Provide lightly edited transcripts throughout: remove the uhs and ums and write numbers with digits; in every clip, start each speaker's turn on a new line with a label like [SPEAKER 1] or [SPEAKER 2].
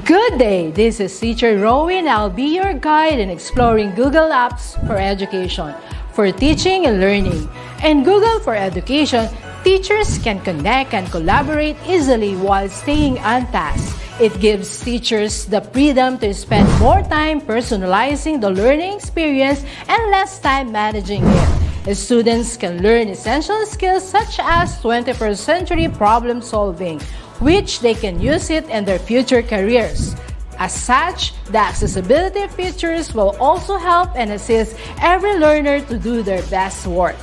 [SPEAKER 1] Good day, this is Teacher Rowan. I'll be your guide in exploring Google Apps for education, for teaching and learning. In Google for Education, teachers can connect and collaborate easily while staying on task. It gives teachers the freedom to spend more time personalizing the learning experience and less time managing it. Students can learn essential skills such as 21st century problem solving, which they can use it in their future careers. As such, the accessibility features will also help and assist every learner to do their best work.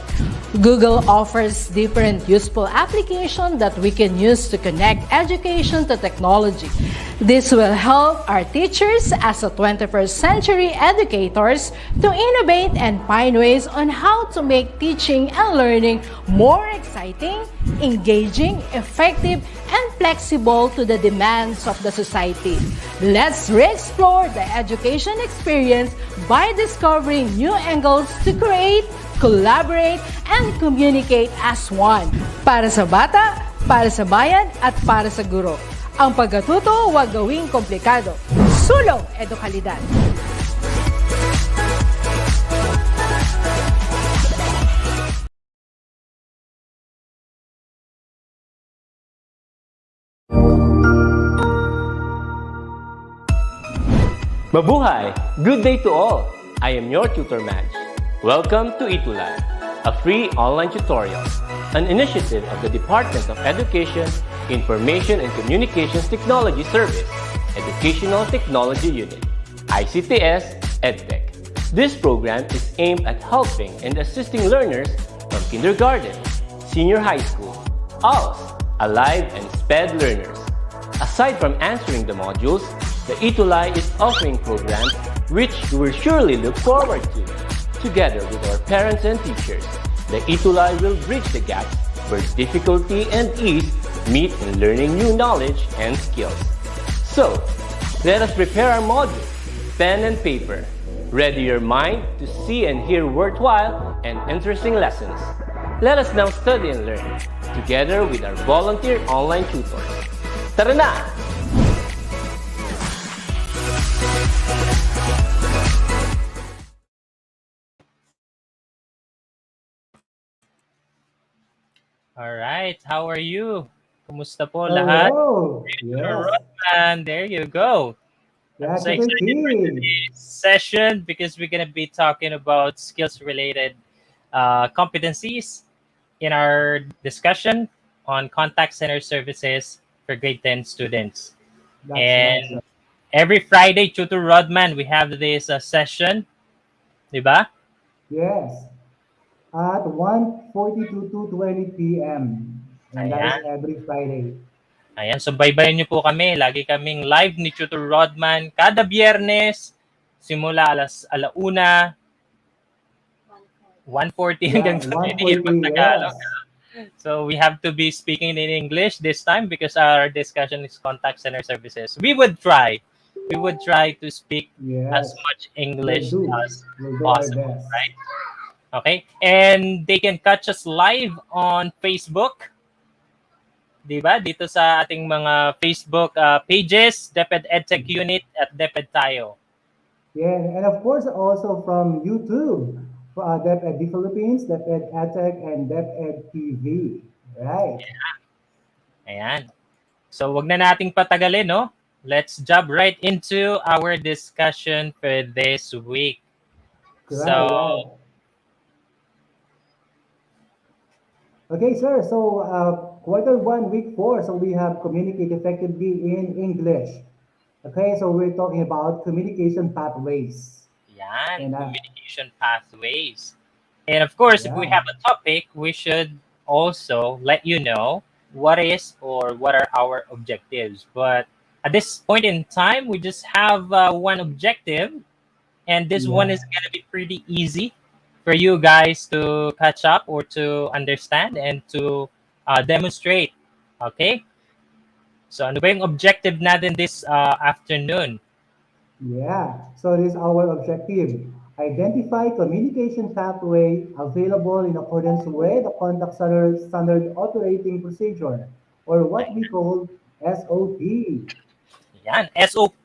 [SPEAKER 1] Google offers different useful applications that we can use to connect education to technology. This will help our teachers as a 21st century educators to innovate and find ways on how to make teaching and learning more exciting, engaging, effective, and flexible to the demands of the society. Let's re-explore the education experience by discovering new angles to create, collaborate, and communicate as one. Para sa bata, para sa bayan, at para sa guro. Ang pagkatuto huwag gawing komplikado. Sulong edukalidad.
[SPEAKER 2] Mabuhay! Good day to all! I am your tutor Madge. Welcome to ETUlay, a free online tutorial, an initiative of the Department of Education, Information and Communications Technology Service, Educational Technology Unit, ICTS EdTech. This program is aimed at helping and assisting learners from kindergarten, senior high school, ALS, Alive and SPED learners. Aside from answering the modules, the ETUlay is offering programs which you will surely look forward to. Together with our parents and teachers, the ETUlay will bridge the gaps where difficulty and ease meet in learning new knowledge and skills. So, let us prepare our modules, pen and paper. Ready your mind to see and hear worthwhile and interesting lessons. Let us now study and learn, together with our volunteer online tutors. Tara na!
[SPEAKER 3] Alright, how are you? Kumusta po lahat?
[SPEAKER 4] Hello. Yes.
[SPEAKER 3] And there you go. I'm so excited for today's session because we're going to be talking about skills-related competencies in our discussion on contact center services for grade 10 students. And every Friday, Tutor Rodman, we have this session. Diba?
[SPEAKER 4] Yes. At 1:42 to 2:20 p.m. And that is every Friday.
[SPEAKER 3] Ayan, so baybayin niyo po kami. Lagi kaming live ni Tutor Rodman kada Biyernes simula alauna 1:40 hanggang sa Tagalog. So we have to be speaking in English this time because our discussion is contact center services. We would try to speak as much English as possible, right? Okay, and they can catch us live on Facebook. Diba? Dito sa ating mga Facebook pages, DepEd EdTech Unit at DepEd tayo.
[SPEAKER 4] Yeah, and of course also from YouTube, DepEd the Philippines, DepEd EdTech, and DepEd TV. Right?
[SPEAKER 3] Yeah. Ayan. So wag na nating patagalin, no? Let's jump right into our discussion for this week. So
[SPEAKER 4] okay, sir. So, Q1, week 4. So we have communicate effectively in English. Okay, so we're talking about communication pathways.
[SPEAKER 3] Yan, communication pathways. And of course, if we have a topic, we should also let you know what is or what are our objectives. But at this point in time, we just have one objective, and this one is going to be pretty easy for you guys to catch up or to understand and to demonstrate. Okay? So ano ba yung objective natin this afternoon?
[SPEAKER 4] Yeah, so this is our objective. Identify communication pathway available in accordance with the contact center standard operating procedure, or what we call SOP.
[SPEAKER 3] Yan, SOP.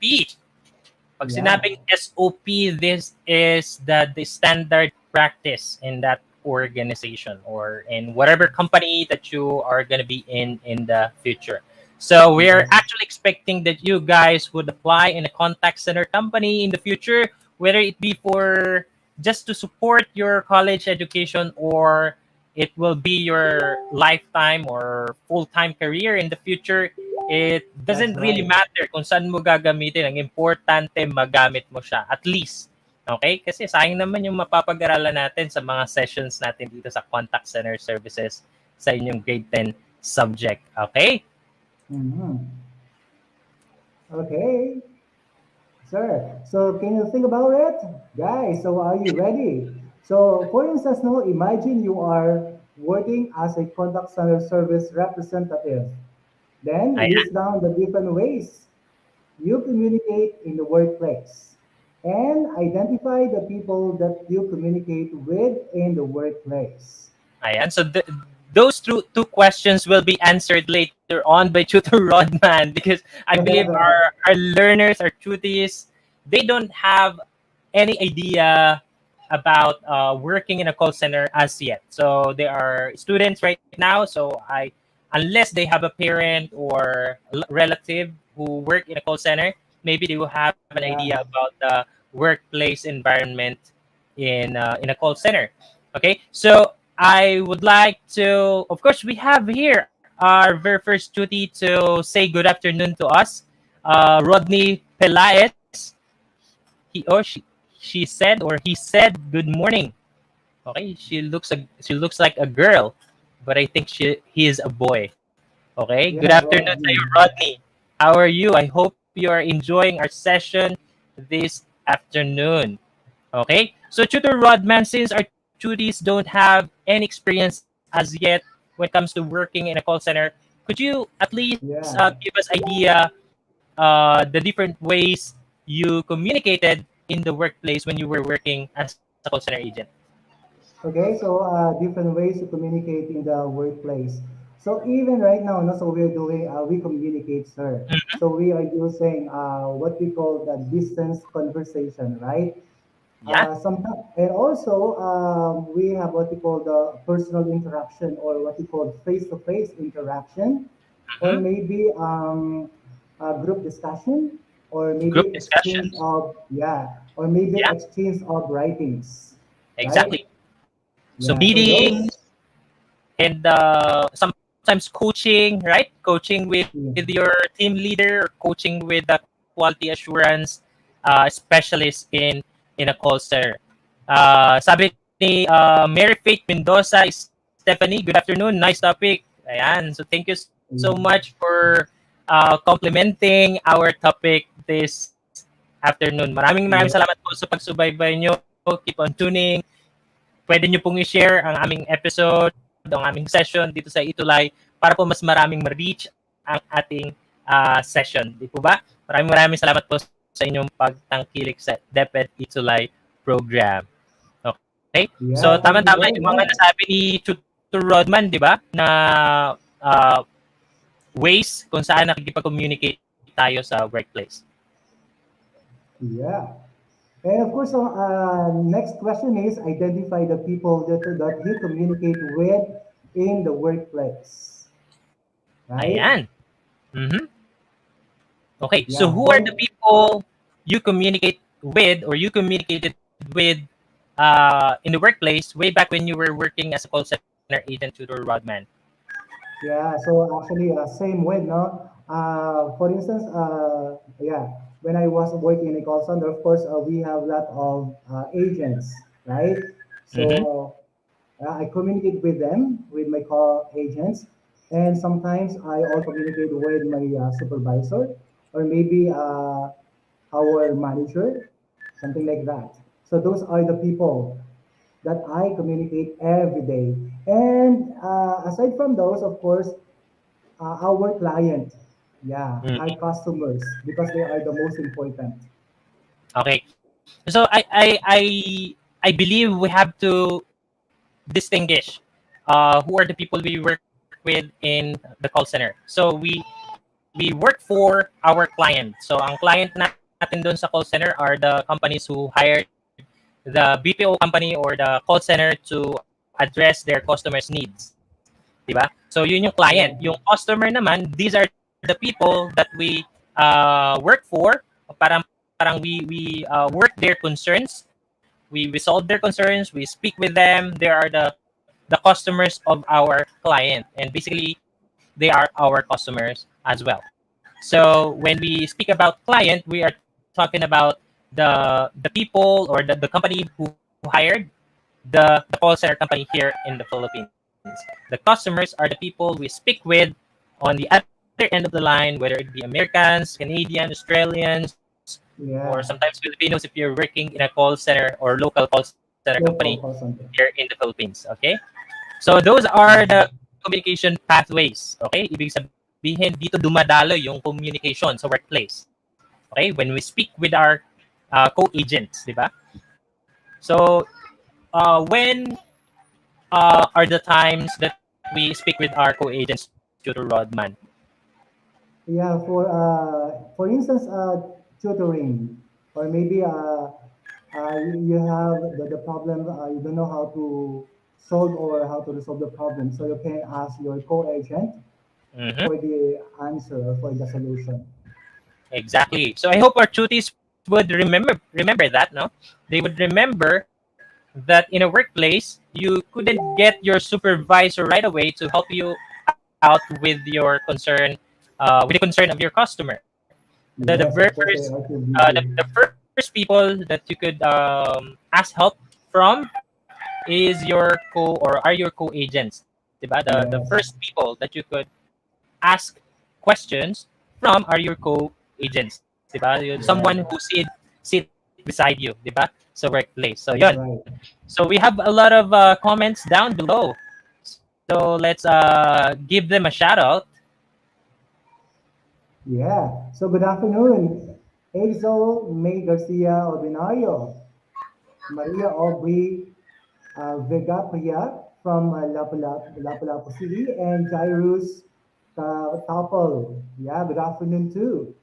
[SPEAKER 3] Pag
[SPEAKER 4] Yeah.
[SPEAKER 3] sinabing SOP, this is the standard practice in that organization or in whatever company that you are going to be in the future. So we're
[SPEAKER 4] Yes.
[SPEAKER 3] actually expecting that you guys would apply in a contact center company in the future, whether it be for just to support your college education or it will be your lifetime or full-time career in the future. It
[SPEAKER 4] That's
[SPEAKER 3] doesn't really
[SPEAKER 4] right.
[SPEAKER 3] matter kung saan mo gagamitin. Ang importante, magamit mo siya. At least. Okay? Kasi sayang naman yung mapapag-aralan natin sa mga sessions natin dito sa contact center services sa inyong grade 10 subject. Okay?
[SPEAKER 4] Mhm. Okay. Sir, so can you think about it? Guys, so are you ready? So for instance, now imagine you are working as a contact center service representative. Then
[SPEAKER 3] Ayan.
[SPEAKER 4] list down the different ways you communicate in the workplace and identify the people that you communicate with in the workplace.
[SPEAKER 3] Ayan. So those two questions will be answered later on by Tutor Rodman because I believe our learners, our tutees, they don't have any idea about working in a call center as yet. So they are students right now. So unless they have a parent or relative who work in a call center, maybe they will have an idea
[SPEAKER 4] Yeah.
[SPEAKER 3] about the workplace environment in a call center. Okay, so I would like to, of course, we have here our very first duty to say good afternoon to us, Rodney Pelaez. She said or he said good morning. Okay, she looks like a girl, but I think he is a boy. Okay, good
[SPEAKER 4] Yeah,
[SPEAKER 3] afternoon to you,
[SPEAKER 4] Rodney.
[SPEAKER 3] Rodney. How are you? I hope you are enjoying our session this afternoon. Okay, so Tutor Rodman, since our tutees don't have any experience as yet when it comes to working in a call center, could you at least
[SPEAKER 4] Yeah.
[SPEAKER 3] give us idea the different ways you communicated in the workplace when you were working as a call center agent?
[SPEAKER 4] Okay, so different ways to communicate in the workplace. So even right now, no, so we're doing, we communicate, sir.
[SPEAKER 3] Mhm.
[SPEAKER 4] So we are using what we call the distance conversation, right?
[SPEAKER 3] Yeah.
[SPEAKER 4] Sometimes, and also we have what we call the personal interaction or what we call face-to-face interaction, or
[SPEAKER 3] Mhm.
[SPEAKER 4] maybe a group discussion, or maybe
[SPEAKER 3] Group
[SPEAKER 4] exchange
[SPEAKER 3] discussions.
[SPEAKER 4] of, yeah, or maybe
[SPEAKER 3] Yeah,
[SPEAKER 4] exchange of writings, right?
[SPEAKER 3] exactly. So
[SPEAKER 4] Yeah, so those,
[SPEAKER 3] meetings and sometimes coaching, right? Coaching with
[SPEAKER 4] yeah,
[SPEAKER 3] your team leader or coaching with the quality assurance specialist in a call center. Sabi ni Mary Faith Mendoza, Stephanie, good afternoon. Nice topic. Ayan. So thank you so
[SPEAKER 4] yeah,
[SPEAKER 3] much for complimenting our topic this afternoon. Maraming
[SPEAKER 4] yeah,
[SPEAKER 3] salamat po sa pagsubaybay nyo. Keep on tuning. Pwede nyo pong i-share ang aming episode, ang aming session dito sa ETUlay para po mas maraming ma-reach ang ating session. Di po ba? Maraming salamat po sa inyong pagtangkilik sa DepEd ETUlay program. Okay? So,
[SPEAKER 4] yeah. Thank you
[SPEAKER 3] tama-tama
[SPEAKER 4] very
[SPEAKER 3] yung mga
[SPEAKER 4] much.
[SPEAKER 3] nasabi ni Tutor Rodman, di ba? Na uh, ways kung saan nakikipag-communicate tayo sa workplace.
[SPEAKER 4] Yeah. And of course, next question is identify the people that you communicate with in the workplace, right?
[SPEAKER 3] Ayan. Mhm. Okay, so
[SPEAKER 4] Yeah.
[SPEAKER 3] who are the
[SPEAKER 4] For
[SPEAKER 3] people you communicate with or you communicated with in the workplace way back when you were working as a call center agent, Tutor Rodman?
[SPEAKER 4] Yeah, so actually, same way, no? For instance, yeah, when I was working in a call center, of course, we have a lot of agents, right?
[SPEAKER 3] Mm-hmm.
[SPEAKER 4] So I communicate with them, with my call agents, and sometimes I also communicate with my supervisor or maybe our manager, something like that. So those are the people that I communicate every day. And aside from those, of course, our client, yeah, our
[SPEAKER 3] Mm-hmm.
[SPEAKER 4] customers, because they are the most important.
[SPEAKER 3] Okay, so I believe we have to distinguish who are the people we work with in the call center. So we we work for our client. So ang client natin doon sa call center are the companies who hired the BPO company or the call center to address their customers' needs. Diba? So yun yung client.
[SPEAKER 4] Yeah.
[SPEAKER 3] Yung customer naman, these are the people that we work for. Parang we work their concerns. We resolve their concerns. We speak with them. They are the customers of our client, and basically they are our customers as well. So when we speak about client, we are talking about the people or the company who hired the call center company here in the Philippines. The customers are the people we speak with on the other end of the line, whether it be Americans, Canadian, Australians, or
[SPEAKER 4] Yeah.
[SPEAKER 3] sometimes Filipinos if you're working in a call center or local call center
[SPEAKER 4] Local
[SPEAKER 3] company
[SPEAKER 4] call center.
[SPEAKER 3] here in the Philippines. Okay? So those are the communication pathways. Okay? Ibig sabihin, dito dumadalo yung communication sa workplace. Okay? When we speak with our co-agents, di ba? So, when are the times that we speak with our co-agents, Tutor Rodman?
[SPEAKER 4] Yeah, for instance, tutoring, or maybe you have the problem, you don't know how to solve or how to resolve the problem, so you can ask your co-agent
[SPEAKER 3] Mm-hmm.
[SPEAKER 4] for the answer or for the solution.
[SPEAKER 3] Exactly. So I hope our tuties would remember that, no? They would remember that in a workplace you couldn't get your supervisor right away to help you out with your concern, with the concern of your customer. The
[SPEAKER 4] Yes,
[SPEAKER 3] very
[SPEAKER 4] of course, they
[SPEAKER 3] first
[SPEAKER 4] are too
[SPEAKER 3] the
[SPEAKER 4] busy.
[SPEAKER 3] first people that you could ask help from is your co or are your co-agents, diba? The
[SPEAKER 4] Yes,
[SPEAKER 3] first people that you could ask questions from are your co-agents, diba?
[SPEAKER 4] yes,
[SPEAKER 3] Someone who sit beside you, diba? Sa workplace. So
[SPEAKER 4] that's
[SPEAKER 3] yun.
[SPEAKER 4] right.
[SPEAKER 3] So we have a lot of comments down below. So let's give them a shout out.
[SPEAKER 4] Yeah. So good afternoon, Exo May Garcia Ordinario, Maria Aubrey Vega Priya from Lapu-Lapu City, and Jairus Tapal. Yeah, good afternoon too.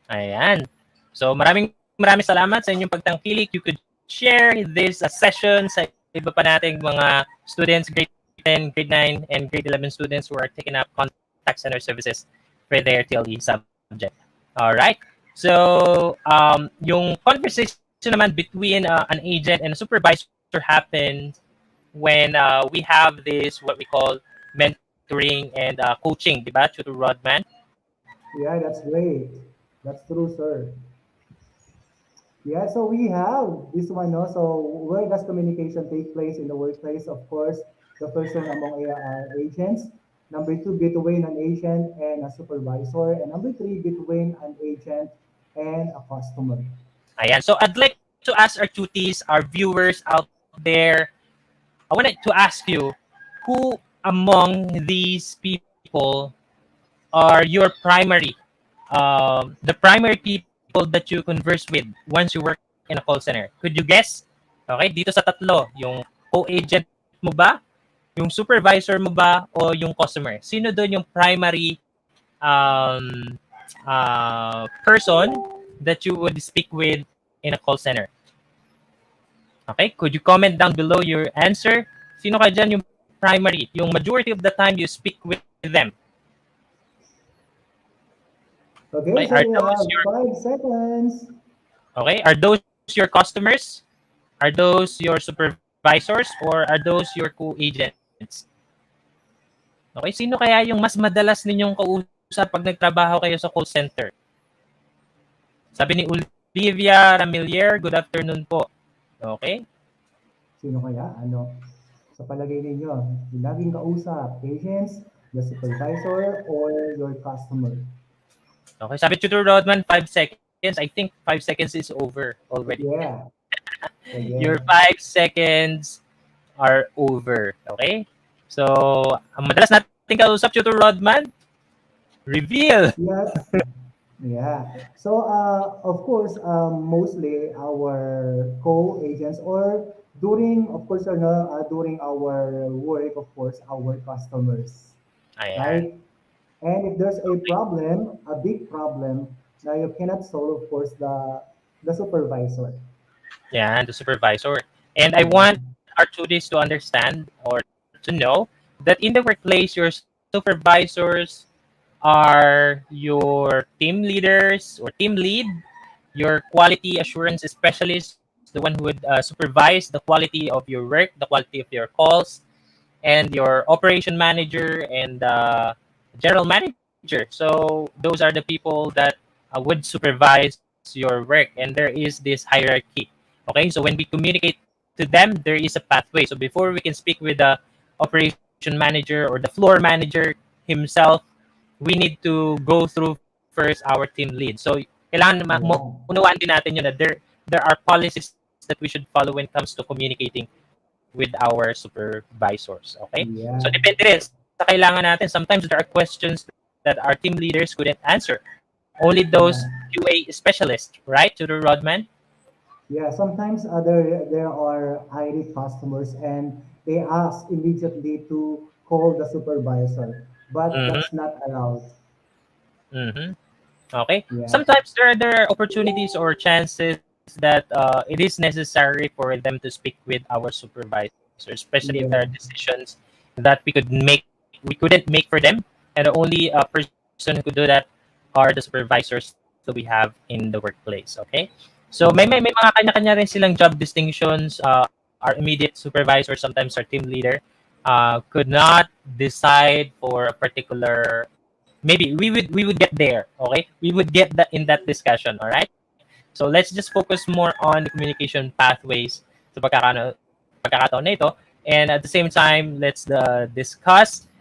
[SPEAKER 3] Ayan. So maraming salamat sa inyong pagtangkilik. You could share this session sa iba pa nating mga students, grade 10, grade 9, and grade 11 students who are taking up contact center services for their TLE subject. All right. So, yung conversation naman between an agent and a supervisor happens when we have this what we call mentoring and coaching, di ba, Tutor Rodman?
[SPEAKER 4] Yeah, that's great. That's true, sir. Yeah, so we have this one, no? So where does communication take place in the workplace? Of course, the first one among agents. Number two, between an agent and a supervisor. And number three, between an agent and a customer.
[SPEAKER 3] Ayan. So I'd like to ask our cuties, our viewers out there, I wanted to ask you, who among these people are your primary, the primary people that you converse with once you work in a call center? Could you guess? Okay, dito sa tatlo, yung co-agent mo ba, yung supervisor mo ba, o yung customer? Sino doon yung primary um, person that you would speak with in a call center? Okay, could you comment down below your answer? Sino ka dyan yung primary, yung majority of the time you speak with them?
[SPEAKER 4] Okay,
[SPEAKER 3] Okay,
[SPEAKER 4] so we have 5 seconds.
[SPEAKER 3] are those your customers? Are those your supervisors or are those your co-agents? Okay, sino kaya yung mas madalas ninyong kausap pag nagtrabaho kayo sa call center? Sabi ni Olivia Ramilier, good afternoon po. Okay?
[SPEAKER 4] Sino kaya? Ano? Sa palagay ninyo, yung laging kausap, agents, the supervisor, or your customer?
[SPEAKER 3] Okay, sabi Tutor Rodman, 5 seconds. I think 5 seconds is over already.
[SPEAKER 4] Yeah.
[SPEAKER 3] Your
[SPEAKER 4] Again.
[SPEAKER 3] 5 seconds are over. Okay? So, ang madalas natin kausap, Tutor Rodman, reveal.
[SPEAKER 4] Yes. Yeah. So, of course, mostly our co-agents or during, of course, during our work, of course, our customers,
[SPEAKER 3] Ayan.
[SPEAKER 4] right? And if there's a problem, a big problem, now you cannot solve, of course, the supervisor.
[SPEAKER 3] Yeah, and the supervisor. And I
[SPEAKER 4] Yeah,
[SPEAKER 3] want our students to understand or to know that in the workplace, your supervisors are your team leaders or team lead, your quality assurance specialist, the one who would supervise the quality of your work, the quality of your calls, and your operation manager and general manager. So those are the people that would supervise your work, and there is this hierarchy. Okay, so when we communicate to them, there is a pathway. So before we can speak with the operation manager or the floor manager himself, we need to go through first our team lead. So kailangan
[SPEAKER 4] yeah,
[SPEAKER 3] unawaan din natin yun na there are policies that we should follow when it comes to communicating with our supervisors. Okay? So
[SPEAKER 4] yeah,
[SPEAKER 3] depende rin sa kailangan natin. Sometimes there are questions that our team leaders couldn't answer. Only those
[SPEAKER 4] yeah.
[SPEAKER 3] QA specialists, right, to the Rodman?
[SPEAKER 4] Yeah, sometimes there are irate customers and they ask immediately to call the supervisor, but
[SPEAKER 3] Mm-hmm.
[SPEAKER 4] that's not allowed.
[SPEAKER 3] Mm-hmm. Okay.
[SPEAKER 4] Yeah,
[SPEAKER 3] Sometimes there are opportunities or chances that it is necessary for them to speak with our supervisor, especially if there are
[SPEAKER 4] yeah,
[SPEAKER 3] decisions that we couldn't make for them, and the only person who could do that are the supervisors that we have in the workplace. Okay. So
[SPEAKER 4] yeah,
[SPEAKER 3] may mga kanya-kanya rin silang job distinctions. Our immediate supervisor, sometimes our team leader, could not decide for a particular, maybe we would get there. Okay, we would get that in that discussion. All right, so let's just focus more on the communication pathways sa pagkakataon na ito, and at the same time let's discuss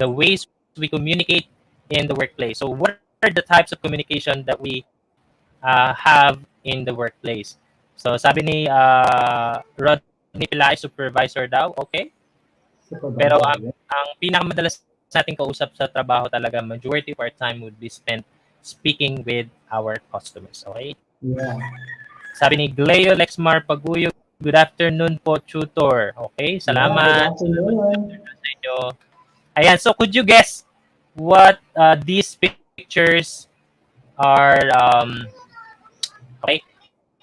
[SPEAKER 3] the ways we communicate in the workplace. So what are the types of communication that we have in the workplace? So sabi ni Rodney Pila ay supervisor daw. Okay, pero
[SPEAKER 4] supervisor. Yeah,
[SPEAKER 3] ang pinakamadalas nating kausap sa trabaho talaga, majority of our time would be spent speaking with our customers. Okay?
[SPEAKER 4] yeah,
[SPEAKER 3] Sabi ni Gleo Lexmar Paguyog, good afternoon po, tutor. Okay?
[SPEAKER 4] yeah. Good
[SPEAKER 3] Salamat. Salamat
[SPEAKER 4] afternoon.
[SPEAKER 3] sa inyo. Ayan, so could you guess what these pictures are, okay,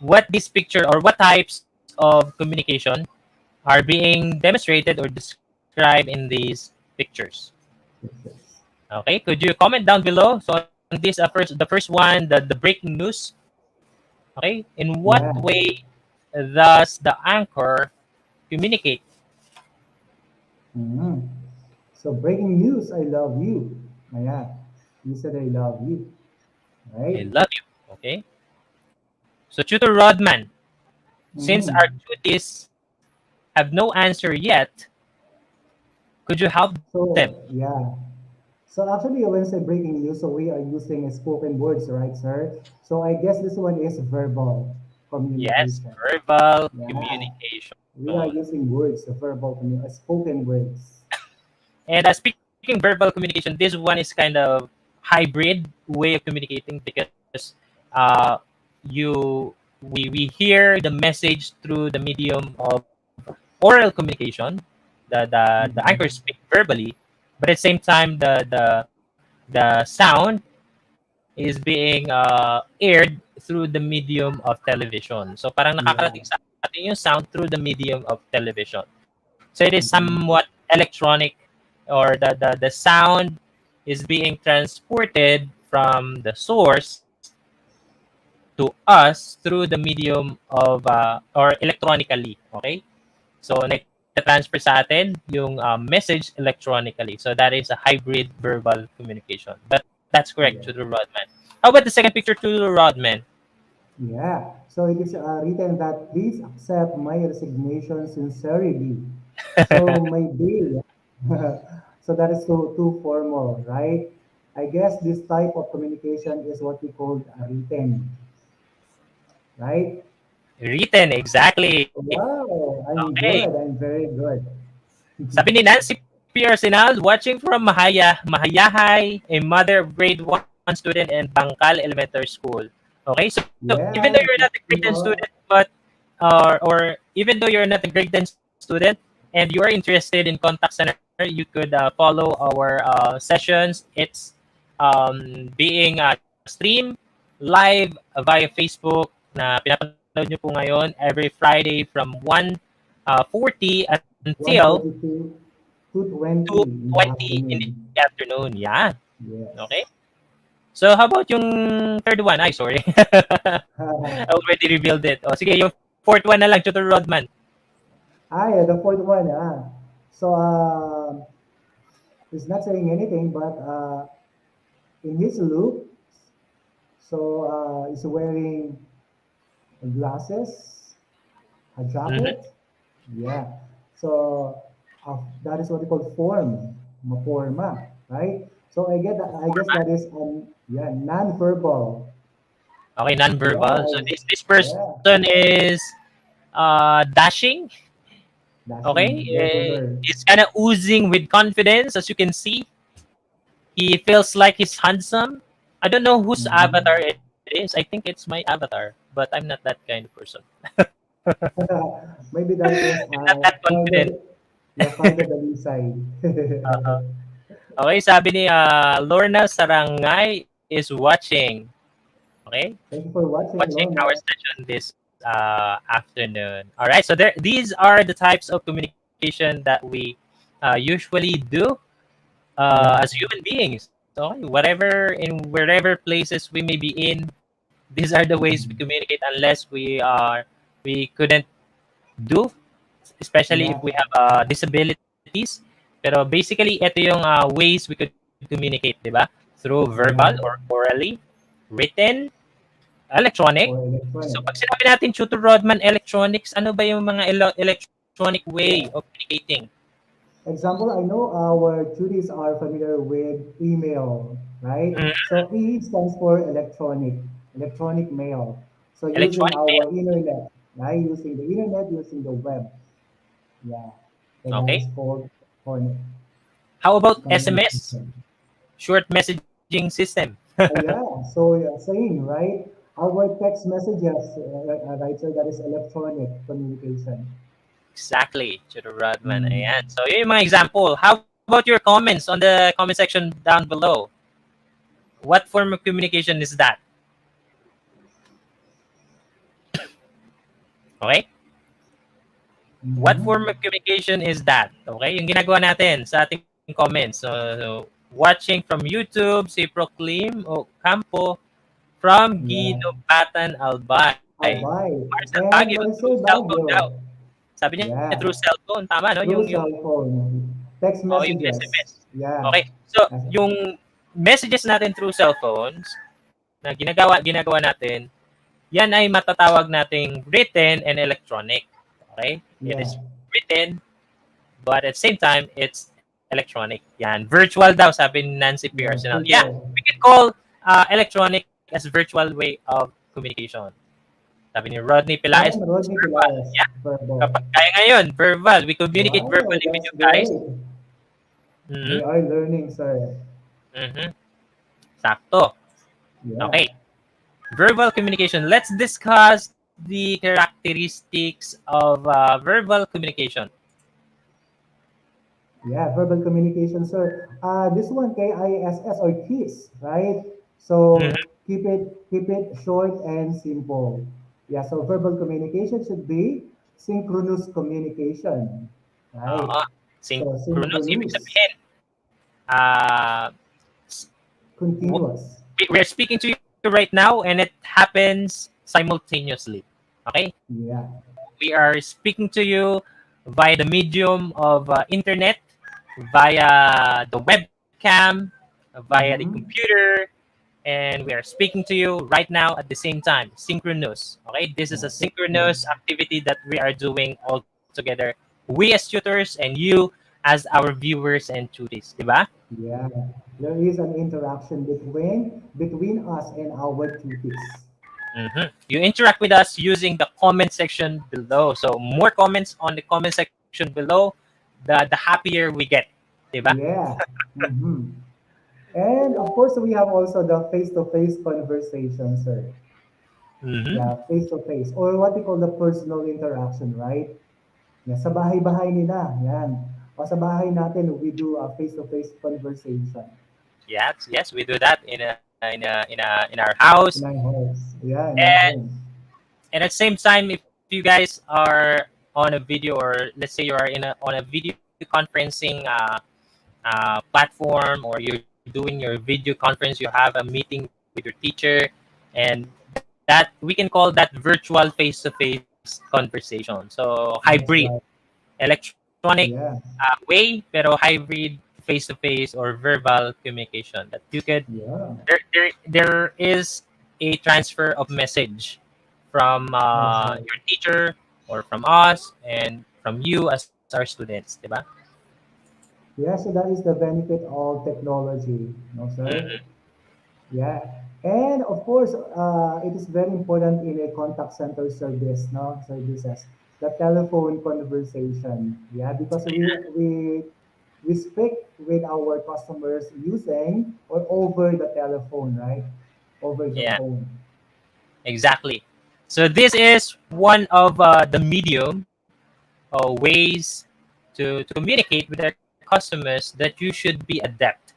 [SPEAKER 3] what this picture or what types of communication are being demonstrated or described in these pictures? Okay, could you comment down below? So on this the first one, the breaking news. Okay, in what
[SPEAKER 4] Yeah.
[SPEAKER 3] way does the anchor communicate?
[SPEAKER 4] Mhm. So breaking news, I love you. Yeah, you said I love you,
[SPEAKER 3] I
[SPEAKER 4] right?
[SPEAKER 3] love you. Okay, so Tutor Rodman, since our
[SPEAKER 4] Mhm.
[SPEAKER 3] cuties have no answer yet, could you help them?
[SPEAKER 4] So yeah. So actually, when I say breaking news, so we are using spoken words, right, sir? So I guess this one is verbal
[SPEAKER 3] Yes,
[SPEAKER 4] communication.
[SPEAKER 3] verbal
[SPEAKER 4] Yeah,
[SPEAKER 3] communication.
[SPEAKER 4] we are using words, spoken words.
[SPEAKER 3] And speaking verbal communication, this one is kind of hybrid way of communicating because you we hear the message through the medium of oral communication. The
[SPEAKER 4] Mhm.
[SPEAKER 3] anchors speak verbally, but at the same time the sound is being aired through the medium of television. So parang
[SPEAKER 4] Yeah.
[SPEAKER 3] nakakarating sa atin yung sound through the medium of television. So it is
[SPEAKER 4] Mhm.
[SPEAKER 3] somewhat electronic, or the sound is being transported from the source to us through the medium of or electronically. Okay? So na-transfer sa atin yung message electronically. So that is a hybrid verbal communication. But that's correct,
[SPEAKER 4] Yeah.
[SPEAKER 3] to the Rodman. How about the second picture, to the Rodman?
[SPEAKER 4] Yeah. So it is written that please accept my resignation sincerely. So maybe, so that is too formal, right? I guess this type of communication is what we call written, right?
[SPEAKER 3] Written, exactly.
[SPEAKER 4] Wow, I'm
[SPEAKER 3] Okay.
[SPEAKER 4] good. I'm very good.
[SPEAKER 3] Sabi ni Nancy P. Arsenal, watching from Mahayahay, a mother of grade 1 student in Bangkal Elementary School. Okay, so even though
[SPEAKER 4] Yeah,
[SPEAKER 3] you're not a grade 10
[SPEAKER 4] people.
[SPEAKER 3] student, but or even though you're not a grade 10 student and you are interested in contact center You could follow our sessions. It's being streamed live via Facebook na pinapanood nyo po ngayon every Friday from 1:40 until
[SPEAKER 4] 1:40 to 2:20 in the
[SPEAKER 3] 2:20 in
[SPEAKER 4] afternoon.
[SPEAKER 3] the afternoon. Yeah.
[SPEAKER 4] Yes.
[SPEAKER 3] Okay. So how about yung third one? Ay, sorry. I already revealed it. O sige, yung fourth one na lang, Tutor Rodman.
[SPEAKER 4] Yeah, the fourth one. So he's not saying anything, but in his look, so he's wearing glasses, a
[SPEAKER 3] Mhm.
[SPEAKER 4] jacket. Yeah. So that is what we call form, maporma, right? So I guess that is yeah, non-verbal.
[SPEAKER 3] Okay, non-verbal. So
[SPEAKER 4] Yeah,
[SPEAKER 3] this person
[SPEAKER 4] yeah.
[SPEAKER 3] is dashing. Okay,
[SPEAKER 4] Dashing, yes, sir.
[SPEAKER 3] he's kind of oozing with confidence, as you can see. He feels like he's handsome. I don't know whose
[SPEAKER 4] Mhm.
[SPEAKER 3] avatar it is. I think it's my avatar, but I'm not that kind of person.
[SPEAKER 4] Maybe that is
[SPEAKER 3] I'm not that confident.
[SPEAKER 4] Father, yeah, Father Dalisay.
[SPEAKER 3] Uh, okay, sabi ni Lorna Sarangay is watching. Okay,
[SPEAKER 4] Thank you for watching,
[SPEAKER 3] watching our
[SPEAKER 4] Lorna.
[SPEAKER 3] session this afternoon. All right, so these are the types of communication that we usually do
[SPEAKER 4] Yeah.
[SPEAKER 3] as human beings. So whatever in wherever places we may be in, these are the ways we
[SPEAKER 4] Mhm.
[SPEAKER 3] communicate unless we couldn't do, especially if
[SPEAKER 4] Yeah.
[SPEAKER 3] we have disabilities. Pero basically, ito yung ways we could communicate, di ba? Through verbal
[SPEAKER 4] Yeah.
[SPEAKER 3] or orally, written, electronic.
[SPEAKER 4] Or
[SPEAKER 3] So
[SPEAKER 4] electronic.
[SPEAKER 3] pag sinabi natin Tutor Rodman electronics, ano ba yung mga electronic way
[SPEAKER 4] Yeah.
[SPEAKER 3] of communicating?
[SPEAKER 4] Example, I know our Judies are familiar with email, right?
[SPEAKER 3] Mm,
[SPEAKER 4] So E stands for electronic mail. So using
[SPEAKER 3] electronic mail.
[SPEAKER 4] our internet, right? Using the internet, using the web. Yeah. So that is
[SPEAKER 3] Okay.
[SPEAKER 4] called electronic
[SPEAKER 3] How about SMS?
[SPEAKER 4] communication.
[SPEAKER 3] Short messaging system.
[SPEAKER 4] Yeah, so same, right? Our text messages, right? So that is electronic communication.
[SPEAKER 3] Exactly, Tutor Rodman.
[SPEAKER 4] Mm.
[SPEAKER 3] Ayan. So yun yung mga example. How about your comments on the comment section down below? What form of communication is that? Okay? What
[SPEAKER 4] Mhm.
[SPEAKER 3] form of communication is that? Okay? Yung ginagawa natin sa ating comments. So watching from YouTube, si Proclaim o Campo from
[SPEAKER 4] Yeah,
[SPEAKER 3] Ginobatan Albay.
[SPEAKER 4] I'll buy.
[SPEAKER 3] Marcel
[SPEAKER 4] And
[SPEAKER 3] Baguio through
[SPEAKER 4] Maricel
[SPEAKER 3] cellphone daw.
[SPEAKER 4] Baguio.
[SPEAKER 3] Sabi niya
[SPEAKER 4] Yeah,
[SPEAKER 3] through cellphone. Tama, no?
[SPEAKER 4] through
[SPEAKER 3] Yung
[SPEAKER 4] cell phone. Text
[SPEAKER 3] yung
[SPEAKER 4] messages.
[SPEAKER 3] SMS.
[SPEAKER 4] Yeah.
[SPEAKER 3] Okay. So,
[SPEAKER 4] As-
[SPEAKER 3] yung messages natin through cellphones na ginagawa natin, yan ay matatawag nating written and electronic. Okay? It
[SPEAKER 4] Yeah.
[SPEAKER 3] is written, but at the same time, it's electronic. Yan. Virtual daw, sabi ni Nancy P.
[SPEAKER 4] Yes,
[SPEAKER 3] Arsenal. Yeah,
[SPEAKER 4] virtual.
[SPEAKER 3] we can call electronic as virtual way of communication. Sabi ni Rodney Pilaes,
[SPEAKER 4] And
[SPEAKER 3] it's
[SPEAKER 4] Rodney
[SPEAKER 3] verbal.
[SPEAKER 4] Pilares,
[SPEAKER 3] Yeah,
[SPEAKER 4] verbal.
[SPEAKER 3] kapag kaya ngayon, verbal. We communicate
[SPEAKER 4] Wow,
[SPEAKER 3] verbally with
[SPEAKER 4] that's
[SPEAKER 3] you guys.
[SPEAKER 4] great. We
[SPEAKER 3] Mhm.
[SPEAKER 4] are learning, sir.
[SPEAKER 3] Mhm. Sakto.
[SPEAKER 4] Yeah.
[SPEAKER 3] Okay. Verbal communication. Let's discuss the characteristics of verbal communication.
[SPEAKER 4] Yeah, verbal communication, sir. This one, KISS or KISS, right? So
[SPEAKER 3] Mhm.
[SPEAKER 4] keep it short and simple. Yeah, so verbal communication should be synchronous communication, right?
[SPEAKER 3] Oo.
[SPEAKER 4] So
[SPEAKER 3] Synchronous, ibig
[SPEAKER 4] synchronous,
[SPEAKER 3] sabihin, uh,
[SPEAKER 4] continuous.
[SPEAKER 3] we're speaking to you right now and it happens simultaneously. Okay?
[SPEAKER 4] Yeah,
[SPEAKER 3] We are speaking to you via the medium of internet, via the webcam, via the
[SPEAKER 4] mm-hmm.
[SPEAKER 3] computer, and we are speaking to you right now at the same time. Synchronous. Okay? This is
[SPEAKER 4] Yeah,
[SPEAKER 3] a synchronous activity that we are doing all together. We as tutors and you as our viewers and tutees. Diba?
[SPEAKER 4] yeah. There is an interaction between us and our tutees.
[SPEAKER 3] You interact with us using the comment section below. So more comments on the comment section below, the happier we get. Diba?
[SPEAKER 4] Yeah. Mm-hmm. And of course, we have also the face-to-face conversation, sir.
[SPEAKER 3] Mhm.
[SPEAKER 4] Yeah, face-to-face. Or what we call the personal interaction, right? Yeah, sa bahay-bahay nila. Yan. O sa bahay natin, we do a face-to-face conversation
[SPEAKER 3] Yes, we do that in our house.
[SPEAKER 4] in our homes. Yeah, in our
[SPEAKER 3] And
[SPEAKER 4] home.
[SPEAKER 3] at the same time, if you guys are on a video, or let's say you are on a video conferencing platform, or you're doing your video conference, you have a meeting with your teacher, and that we can call that virtual face-to-face conversation. So
[SPEAKER 4] That's
[SPEAKER 3] hybrid,
[SPEAKER 4] right.
[SPEAKER 3] electronic
[SPEAKER 4] Yeah,
[SPEAKER 3] way, pero hybrid face-to-face or verbal communication that you could
[SPEAKER 4] yeah,
[SPEAKER 3] there is a transfer of message from
[SPEAKER 4] that's right.
[SPEAKER 3] your teacher, or from us, and from you as our students, diba?
[SPEAKER 4] Yeah, so that is the benefit of technology, no, sir?
[SPEAKER 3] Mhm.
[SPEAKER 4] Yeah. And of course, it is very important in a contact center service, no, services, the telephone conversation. Yeah, because we speak with our customers using or over the telephone, right? Over the
[SPEAKER 3] Yeah,
[SPEAKER 4] phone.
[SPEAKER 3] exactly. So this is one of the medium ways to communicate with our customers that you should be adept,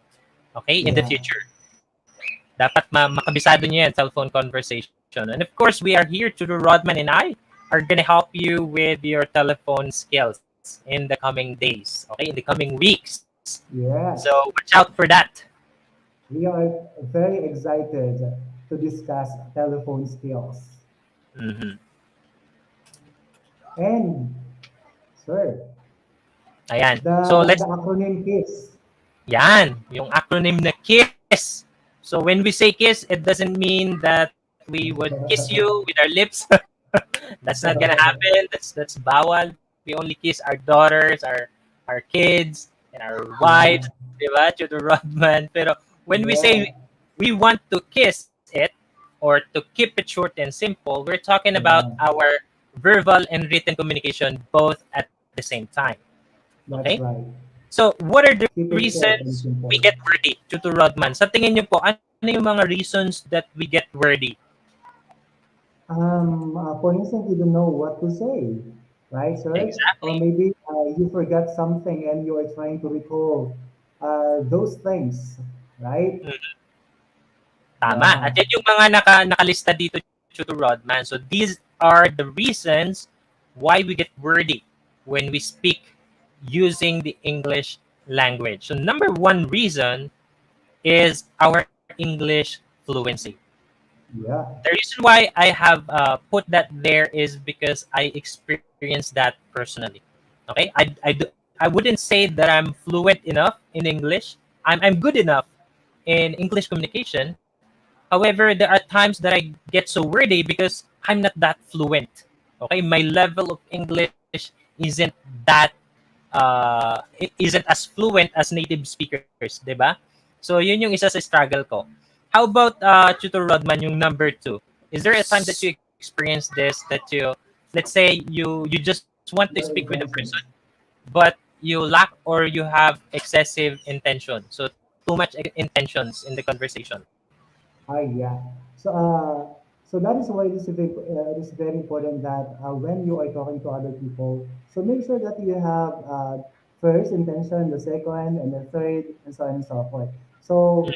[SPEAKER 3] okay, in the
[SPEAKER 4] Yeah.
[SPEAKER 3] future. Dapat makabisado niyo yan, cellphone conversation. And of course, we are here to do Rodman and I are gonna help you with your telephone skills in the coming days, okay, in the coming weeks. So
[SPEAKER 4] Yes.
[SPEAKER 3] watch out for that.
[SPEAKER 4] We are very excited to discuss telephone skills.
[SPEAKER 3] Mhm.
[SPEAKER 4] And, sir,
[SPEAKER 3] Ayan.
[SPEAKER 4] the,
[SPEAKER 3] So
[SPEAKER 4] the,
[SPEAKER 3] let's
[SPEAKER 4] the acronym KISS.
[SPEAKER 3] yan, yung acronym na KISS. So when we say KISS, it doesn't mean that we would kiss you with our lips. That's not gonna happen. That's bawal. We only kiss our daughters, our kids, and our
[SPEAKER 4] Yeah,
[SPEAKER 3] wives, di ba? To the Rodman. Pero when we
[SPEAKER 4] yeah,
[SPEAKER 3] say we want to kiss it, or to keep it short and simple, we're talking about
[SPEAKER 4] yeah.
[SPEAKER 3] our verbal and written communication both at the same time. Okay?
[SPEAKER 4] That's right.
[SPEAKER 3] So, what are the
[SPEAKER 4] Keep it short
[SPEAKER 3] reasons
[SPEAKER 4] and
[SPEAKER 3] we
[SPEAKER 4] simple.
[SPEAKER 3] get wordy due to Rodman? Sa tingin niyo po, ano yung mga reasons that we get wordy?
[SPEAKER 4] For instance, you don't know what to say, right, sir? Or
[SPEAKER 3] Exactly.
[SPEAKER 4] maybe you forgot something and you are trying to recall those things, right?
[SPEAKER 3] Tama.
[SPEAKER 4] Yeah,
[SPEAKER 3] At yan yung mga nakalista dito due to Rodman. So, these are the reasons why we get wordy when we speak using the English language. So, number one reason is our English fluency.
[SPEAKER 4] yeah,
[SPEAKER 3] The reason why I have put that there is because I experienced that personally. Okay, I wouldn't say that I'm fluent enough in English. I'm good enough in English communication. However, there are times that I get so wordy because I'm not that fluent. Okay, my level of English isn't that it isn't as fluent as native speakers, 'di ba? So yun yung isa sa struggle ko. How about Tutor Rodman, yung number two? Is there a time that you experienced this, that you, let's say you just want to speak
[SPEAKER 4] your
[SPEAKER 3] with a person,
[SPEAKER 4] intentions.
[SPEAKER 3] but you lack or you have excessive intention, so too much intentions in the conversation?
[SPEAKER 4] Yeah. So, so that is why it is very important that when you are talking to other people, so make sure that you have first intention, the second, and the third, and so on and so forth. So,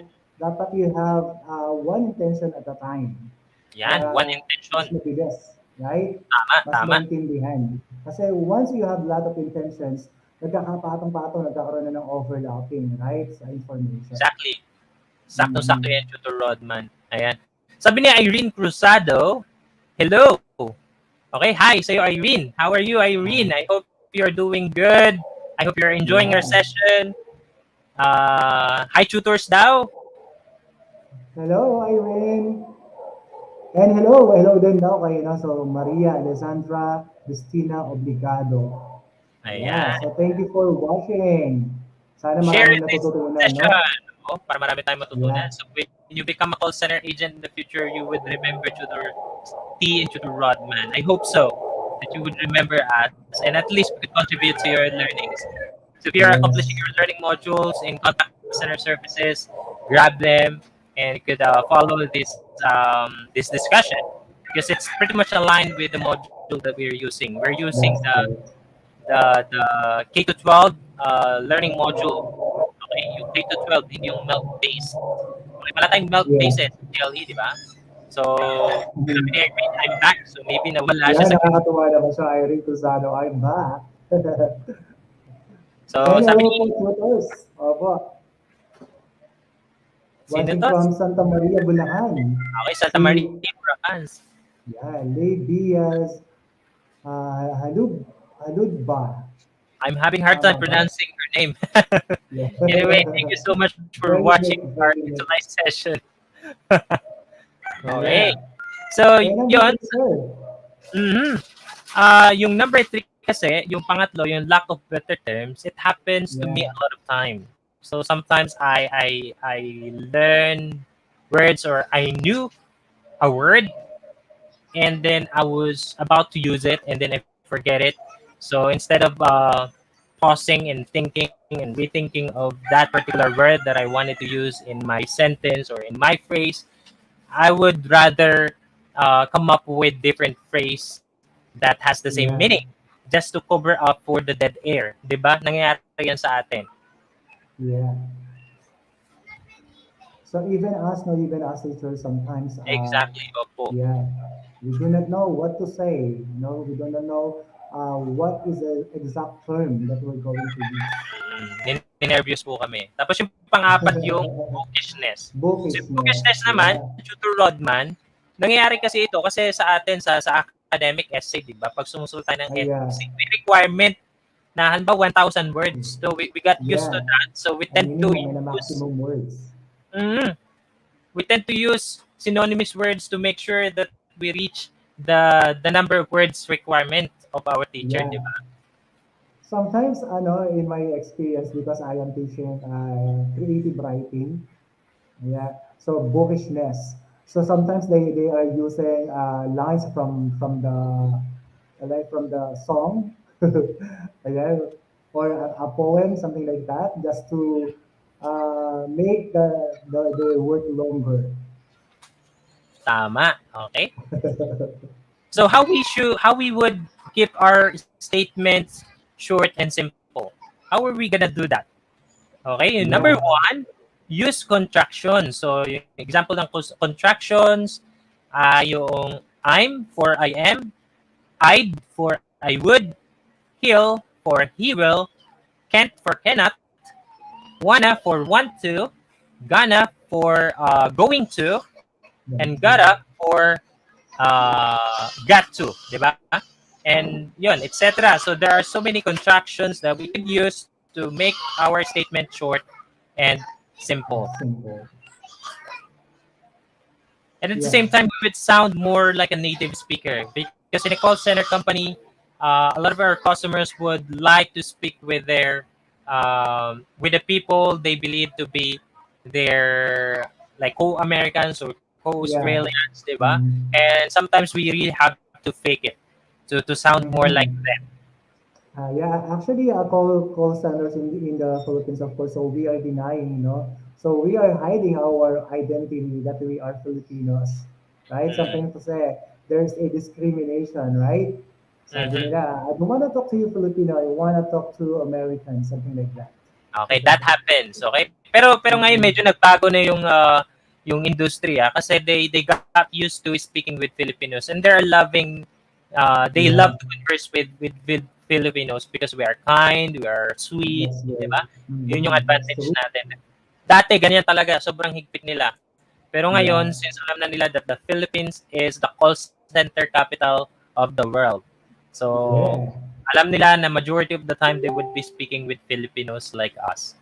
[SPEAKER 4] dapat you have one intention at a time
[SPEAKER 3] Yan, one
[SPEAKER 4] para mas
[SPEAKER 3] intention.
[SPEAKER 4] mabilis, right?
[SPEAKER 3] Tama,
[SPEAKER 4] Mas
[SPEAKER 3] tama.
[SPEAKER 4] maintindihan. Kasi once you have a lot of intentions, nagkakapatong-patong, nagkakaroon na ng overlapping, right, sa information.
[SPEAKER 3] Exactly. Saktong-sakto
[SPEAKER 4] Mhm.
[SPEAKER 3] yan, Tutor Rodman. Ayan. Sabi ni Irene Cruzado, hello. Okay, hi sa'yo, Irene. How are you, Irene? I hope you're doing good. I hope you're enjoying our
[SPEAKER 4] Yeah.
[SPEAKER 3] session. Hi, tutors daw.
[SPEAKER 4] Hello, Irene. And hello din daw kay no, so Maria Alessandra Cristina Obligado. Yeah,
[SPEAKER 3] Ayan.
[SPEAKER 4] so thank you for watching. Sana
[SPEAKER 3] Share
[SPEAKER 4] maraming
[SPEAKER 3] this
[SPEAKER 4] natutunan, no?
[SPEAKER 3] session, para marami tayong matutunan.
[SPEAKER 4] Yeah,
[SPEAKER 3] So when you become a call center agent in the future, you would remember Tutor T and Tutor Rodman. I hope so, that you would remember us, and at least we could contribute to your learnings. So if you're accomplishing
[SPEAKER 4] yes,
[SPEAKER 3] your learning modules in contact center services, grab them, and you could follow this discussion, because it's pretty much aligned with the module that we're using. We're using
[SPEAKER 4] that's great.
[SPEAKER 3] the K to 12 learning module. Okay, yung K to 12, hindi yung melt-based. Okay, wala tayong
[SPEAKER 4] Yeah.
[SPEAKER 3] melt-based sa TLE, di ba? So, sabi ni Irene, I'm back. So, maybe nawala
[SPEAKER 4] Yeah,
[SPEAKER 3] siya sa group.
[SPEAKER 4] nakakatuwa naman siya, Irene Cruzado. I'm back.
[SPEAKER 3] So,
[SPEAKER 4] And
[SPEAKER 3] sabi
[SPEAKER 4] hello
[SPEAKER 3] ni,
[SPEAKER 4] po, tutors. Opo,
[SPEAKER 3] sino
[SPEAKER 4] watching
[SPEAKER 3] to?
[SPEAKER 4] from Santa Maria, Bulacan.
[SPEAKER 3] Okay, Santa Maria,
[SPEAKER 4] Si,
[SPEAKER 3] Bulacan.
[SPEAKER 4] yeah, Lay Diaz, Haludba.
[SPEAKER 3] I'm having hard time
[SPEAKER 4] Tama ba?
[SPEAKER 3] pronouncing her name.
[SPEAKER 4] Yeah.
[SPEAKER 3] Anyway, thank you so much for
[SPEAKER 4] Very
[SPEAKER 3] watching
[SPEAKER 4] unique,
[SPEAKER 3] our
[SPEAKER 4] very unique.
[SPEAKER 3] ETUlay session. Okay.
[SPEAKER 4] Yeah.
[SPEAKER 3] So,
[SPEAKER 4] And number
[SPEAKER 3] yun.
[SPEAKER 4] three, sir.
[SPEAKER 3] Mhm. Yung number 3 kasi, yung pangatlo, yung lack of better terms, it happens to me
[SPEAKER 4] Yeah.
[SPEAKER 3] a lot of time. So sometimes I learn words or I knew a word and then I was about to use it and then I forget it. So instead of pausing and thinking and rethinking of that particular word that I wanted to use in my sentence or in my phrase, I would rather come up with different phrase that has the same
[SPEAKER 4] Yeah.
[SPEAKER 3] meaning just to cover up for the dead air. 'Di ba? Nangyayari yan sa atin.
[SPEAKER 4] Yeah. So even us teachers sometimes,
[SPEAKER 3] Exactly. Opo.
[SPEAKER 4] yeah, we do not know what to say. No, we do not know what is the exact term that we're going to use.
[SPEAKER 3] Ninervyos po kami. Tapos yung pang-apat yung bookishness. So yung bookishness
[SPEAKER 4] Bookishness,
[SPEAKER 3] naman,
[SPEAKER 4] yeah,
[SPEAKER 3] tutor Rodman, nangyayari kasi ito kasi sa atin sa academic essay, 'di ba? Pag sumusul tayo ng
[SPEAKER 4] yeah,
[SPEAKER 3] essay, may requirement na halimbawa 1,000 words. So we got used to
[SPEAKER 4] yeah.
[SPEAKER 3] that. So we
[SPEAKER 4] A
[SPEAKER 3] tend to
[SPEAKER 4] minimum and a
[SPEAKER 3] use
[SPEAKER 4] maximum words.
[SPEAKER 3] mm, we tend to use synonymous words to make sure that we reach the number of words requirement of our teacher,
[SPEAKER 4] Yeah.
[SPEAKER 3] di ba?
[SPEAKER 4] Sometimes, in my experience, because I am teaching creative writing, yeah. So bookishness. So sometimes they are using lines from the song, yeah, or a poem, something like that, just to make the word longer.
[SPEAKER 3] Tama. Okay. So how we would keep our statements short and simple? How are we gonna do that? Okay, yung number
[SPEAKER 4] Yeah,
[SPEAKER 3] one, use contractions. So yung example ng contractions, yung I'm for I am, I'd for I would, he'll for he will, can't for cannot, wanna for want to, gonna for going to,
[SPEAKER 4] yeah,
[SPEAKER 3] and gotta for got to, di ba? And yun, etc. So there are so many contractions that we could use to make our statement short and simple.
[SPEAKER 4] simple.
[SPEAKER 3] And at the
[SPEAKER 4] Yeah,
[SPEAKER 3] same time, we would sound more like a native speaker because in a call center company, a lot of our customers would like to speak with the people they believe to be their like co-Americans or
[SPEAKER 4] yeah.
[SPEAKER 3] co-Australians, di ba?
[SPEAKER 4] Mm.
[SPEAKER 3] And sometimes we really have to fake it to sound more like
[SPEAKER 4] Mhm.
[SPEAKER 3] them.
[SPEAKER 4] Yeah, actually, call centers in the Philippines, of course, so we are denying, so we are hiding our identity that we are Filipinos, right?
[SPEAKER 3] Mm.
[SPEAKER 4] Something to say, there's a discrimination, right? Sabi
[SPEAKER 3] Mhm.
[SPEAKER 4] nila, I don't want to talk to you Filipino, I want to talk to Americans, something like that.
[SPEAKER 3] Okay, that happens. Okay? Pero ngayon
[SPEAKER 4] Mhm.
[SPEAKER 3] medyo nagbago na yung industriya kasi they got used to speaking with Filipinos and they're loving they
[SPEAKER 4] Yeah,
[SPEAKER 3] love to converse with Filipinos because we are kind, we are sweet,
[SPEAKER 4] that's
[SPEAKER 3] di
[SPEAKER 4] good.
[SPEAKER 3] ba? Yun yung
[SPEAKER 4] That's
[SPEAKER 3] advantage
[SPEAKER 4] true.
[SPEAKER 3] natin. Dati ganyan talaga, sobrang higpit nila. Pero
[SPEAKER 4] Yeah,
[SPEAKER 3] ngayon, since alam na nila that the Philippines is the call center capital of the world. So,
[SPEAKER 4] yeah.
[SPEAKER 3] alam nila na majority of the time they would be speaking with Filipinos like us.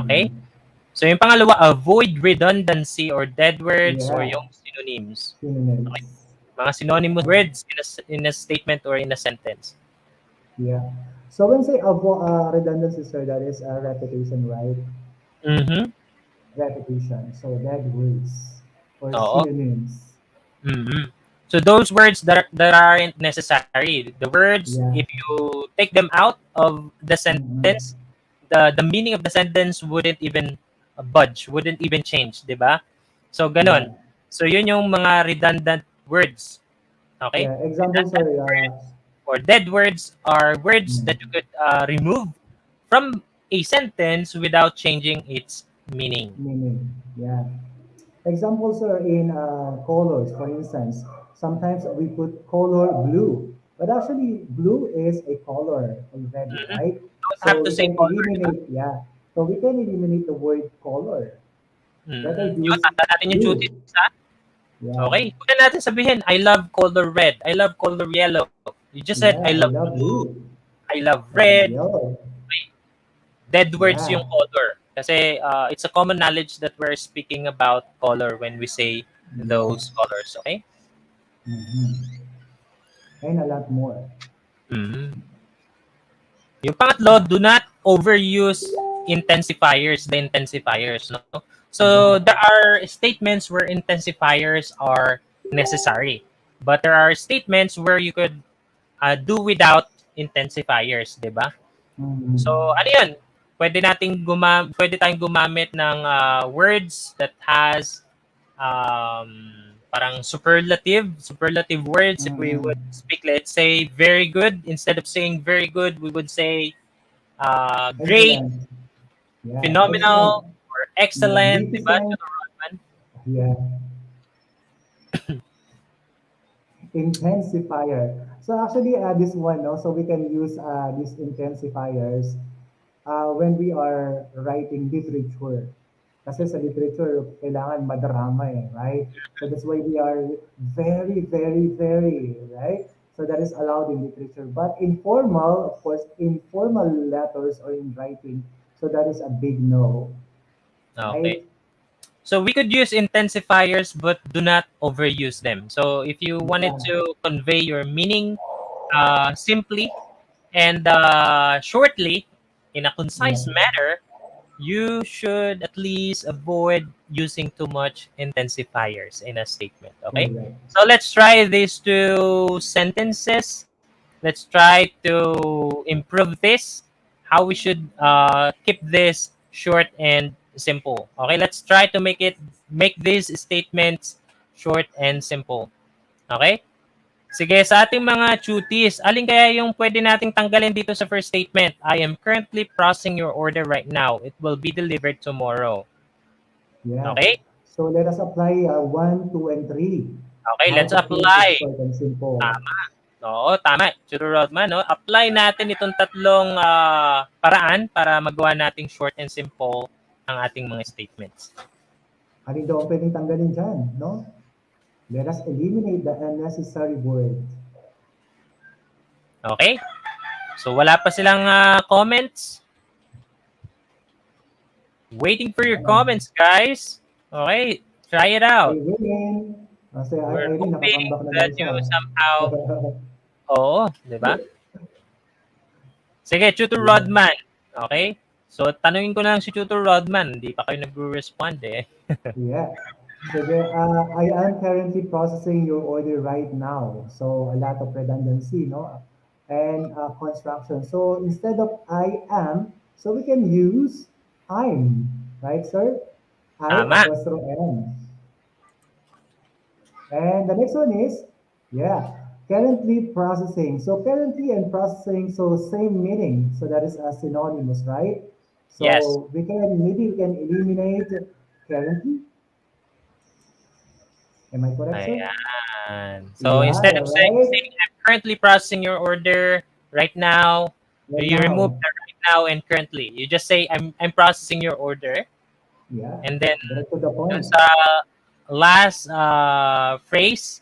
[SPEAKER 3] Okay?
[SPEAKER 4] Mhm.
[SPEAKER 3] So yung pangalawa, avoid redundancy or dead words or
[SPEAKER 4] Yeah,
[SPEAKER 3] yung synonyms. Okay?
[SPEAKER 4] synonyms.
[SPEAKER 3] Mga synonymous words in a statement or in a sentence.
[SPEAKER 4] Yeah. So when say redundancy, sir, that is a repetition, right?
[SPEAKER 3] Mhm.
[SPEAKER 4] Repetition. So dead words or
[SPEAKER 3] Oo.
[SPEAKER 4] synonyms.
[SPEAKER 3] Mhm. So those words that aren't necessary, the words
[SPEAKER 4] Yeah.
[SPEAKER 3] if you take them out of the
[SPEAKER 4] Mhm.
[SPEAKER 3] sentence, the meaning of the sentence wouldn't even budge, wouldn't even change, 'di ba? So
[SPEAKER 4] Yeah.
[SPEAKER 3] ganun. So yun yung mga redundant words. Okay?
[SPEAKER 4] Yeah. Example,
[SPEAKER 3] Redundant
[SPEAKER 4] sir.
[SPEAKER 3] words or dead words are words that you
[SPEAKER 4] Mm.
[SPEAKER 3] could remove from a sentence without changing its meaning.
[SPEAKER 4] Meaning, yeah. Examples are in colors, for instance. Sometimes we put color blue, but actually blue is a color already,
[SPEAKER 3] Mhm.
[SPEAKER 4] right?
[SPEAKER 3] Don't have
[SPEAKER 4] So
[SPEAKER 3] to
[SPEAKER 4] we
[SPEAKER 3] say
[SPEAKER 4] can
[SPEAKER 3] color, di ba?
[SPEAKER 4] eliminate, yeah. So we can eliminate the word color. Better
[SPEAKER 3] Yun,
[SPEAKER 4] use
[SPEAKER 3] tanda natin yung
[SPEAKER 4] blue.
[SPEAKER 3] duties, ha?
[SPEAKER 4] Yeah,
[SPEAKER 3] Okay? Huwag na natin sabihin, I love color red. I love color yellow. You just said, I
[SPEAKER 4] yeah. I
[SPEAKER 3] love
[SPEAKER 4] love
[SPEAKER 3] blue.
[SPEAKER 4] blue.
[SPEAKER 3] I love
[SPEAKER 4] I love
[SPEAKER 3] red.
[SPEAKER 4] yellow.
[SPEAKER 3] Dead words
[SPEAKER 4] Yeah.
[SPEAKER 3] yung color. Kasi it's a common knowledge that we're speaking about color when we say
[SPEAKER 4] Yeah.
[SPEAKER 3] those colors. Okay?
[SPEAKER 4] Mhm. And a lot more.
[SPEAKER 3] Mm. Yung pangatlo, do not overuse intensifiers, the intensifiers. No? So
[SPEAKER 4] Yeah.
[SPEAKER 3] there are statements where intensifiers are necessary. But there are statements where you could do without intensifiers, di ba? So,
[SPEAKER 4] Mhm.
[SPEAKER 3] ano yun? Pwede tayong gumamit ng words that has parang superlative words. If we would
[SPEAKER 4] Mhm.
[SPEAKER 3] speak, let's say, very good, instead of saying very good, we would say great,
[SPEAKER 4] Excellent. Yeah.
[SPEAKER 3] phenomenal,
[SPEAKER 4] Excellent.
[SPEAKER 3] or excellent, di ba?
[SPEAKER 4] Magnificent.
[SPEAKER 3] Tutor Rodman?
[SPEAKER 4] Yeah. Intensifier. So actually, this one, no, so we can use these intensifiers when we are writing literature. Kasi sa literature, kailangan madrama eh, right? So that's why we are very, very, very, right? So that is allowed in literature. But informal, of course, informal letters or in writing, so that is a big no,
[SPEAKER 3] Okay.
[SPEAKER 4] right?
[SPEAKER 3] So we could use intensifiers, but do not overuse them. So if you wanted
[SPEAKER 4] Yeah,
[SPEAKER 3] to convey your meaning simply and shortly in a
[SPEAKER 4] yeah,
[SPEAKER 3] concise manner, you should at least avoid using too much intensifiers in a statement. Okay?
[SPEAKER 4] correct.
[SPEAKER 3] So let's try these two sentences. Let's try to improve this. How we should keep this short and simple. Okay, let's try to make these statements short and simple. Okay? Sige, sa ating mga tuties, alin kaya yung pwede nating tanggalin dito sa first statement? I am currently processing your order right now. It will be delivered tomorrow.
[SPEAKER 4] Yeah.
[SPEAKER 3] Okay?
[SPEAKER 4] So let us apply 1, 2, and 3.
[SPEAKER 3] Okay,
[SPEAKER 4] How
[SPEAKER 3] let's
[SPEAKER 4] to keep it
[SPEAKER 3] apply.
[SPEAKER 4] short and simple.
[SPEAKER 3] Tama. Oo, tama. Churu Rodman, no? Apply natin itong tatlong paraan para magawa nating short and simple ang ating mga statements.
[SPEAKER 4] Ano daw ang pwedeng tanggalin dyan, no? Let us eliminate the unnecessary word.
[SPEAKER 3] Okay? So wala pa silang comments. Waiting for your
[SPEAKER 4] Yeah.
[SPEAKER 3] comments, guys. Okay, try it out.
[SPEAKER 4] Irene. Kasi
[SPEAKER 3] We're
[SPEAKER 4] Irene,
[SPEAKER 3] hoping
[SPEAKER 4] nakakambak na daw
[SPEAKER 3] that you
[SPEAKER 4] siya.
[SPEAKER 3] somehow... Oo, di ba? Sige, Tutor
[SPEAKER 4] Yeah.
[SPEAKER 3] Rodman. Okay? So, tanungin ko na lang si Tutor Rodman. Hindi pa kayo nag-respond eh.
[SPEAKER 4] Yeah. Sige, I am currently processing your order right now. So a lot of redundancy, no? And construction. So instead of I am, so we can use I'm, right, sir? I
[SPEAKER 3] Tama.
[SPEAKER 4] apostrophe M. And the next one is, yeah, currently processing. So currently and processing, so same meaning. So that is a synonymous, right?
[SPEAKER 3] Yes.
[SPEAKER 4] So maybe we can eliminate currently. Am I correct, sir?
[SPEAKER 3] Ayan. So,
[SPEAKER 4] Yeah,
[SPEAKER 3] instead of
[SPEAKER 4] right.
[SPEAKER 3] saying I'm currently processing your order right now,
[SPEAKER 4] Right
[SPEAKER 3] you remove
[SPEAKER 4] now.
[SPEAKER 3] the right now and currently. You just say I'm processing your order,
[SPEAKER 4] Yeah.
[SPEAKER 3] and then
[SPEAKER 4] Direct to the
[SPEAKER 3] dun
[SPEAKER 4] point.
[SPEAKER 3] sa last phrase,